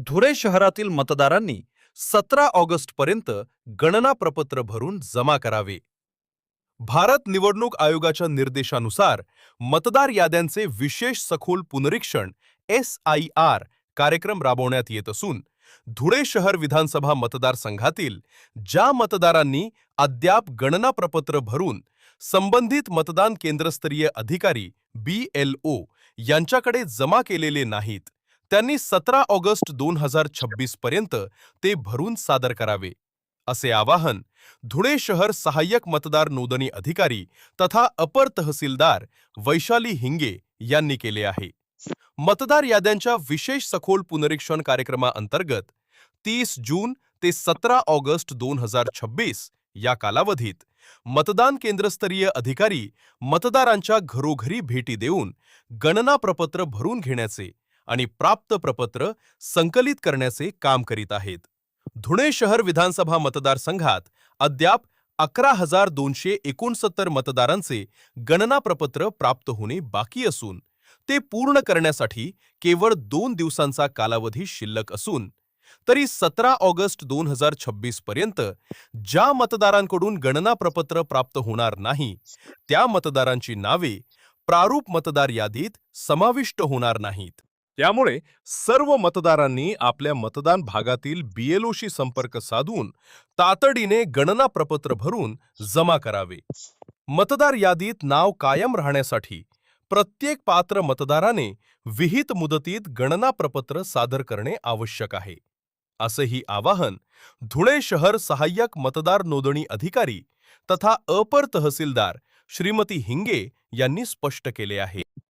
धुळे शहरातील मतदारांनी 17 ऑगस्टपर्यंत गणना प्रपत्र भरून जमा करावे. भारत निवडणूक आयोगाच्या निर्देशानुसार मतदार याद्यांचे विशेष सखोल पुनरीक्षण SIR कार्यक्रम राबवण्यात येत असून धुळे शहर विधानसभा मतदारसंघातील ज्या मतदारांनी अद्याप गणना प्रपत्र भरून संबंधित मतदान केंद्रस्तरीय अधिकारी BLO यांच्याकडे जमा केलेले नाहीत, त्यांनी 17 ऑगस्ट 2026 पर्यंत ते भरून सादर करावे, असे आवाहन धुळे शहर सहाय्यक मतदार नोंदणी अधिकारी तथा अपर तहसीलदार वैशाली हिंगे यांनी केले आहे. मतदार याद्यांच्या विशेष सखोल पुनरीक्षण कार्यक्रमाअंतर्गत 30 जून ते 17 ऑगस्ट 2026 या कालावधीत मतदान केंद्रस्तरीय अधिकारी मतदारांच्या घरोघरी भेटी देऊन गणना प्रपत्र भरून घेण्याचे आणि प्राप्त प्रपत्र संकलित करण्याचे काम करीत आहेत. धुळे शहर विधानसभा मतदारसंघात अद्याप 11,269 मतदारांचे गणना प्रपत्र प्राप्त होणे बाकी असून ते पूर्ण करण्यासाठी केवळ 2 दिवसांचा कालावधी शिल्लक असून तरी 17 ऑगस्ट 2026 पर्यंत ज्या मतदारांकडून गणना प्रपत्र प्राप्त होणार नाही त्या मतदारांची नावे प्रारूप मतदार यादीत समाविष्ट होणार नाहीत. त्यामुळे सर्व मतदारांनी आपल्या मतदान भागातील BLOशी संपर्क साधून तातडीने गणना प्रपत्र भरून जमा करावे. मतदार यादीत नाव कायम राहण्यासाठी प्रत्येक पात्र मतदाराने विहित मुदतीत गणना प्रपत्र सादर करणे आवश्यक आहे, असेही आवाहन धुळे शहर सहाय्यक मतदार नोंदणी अधिकारी तथा अपर तहसीलदार श्रीमती हिंगे यांनी स्पष्ट केले आहे.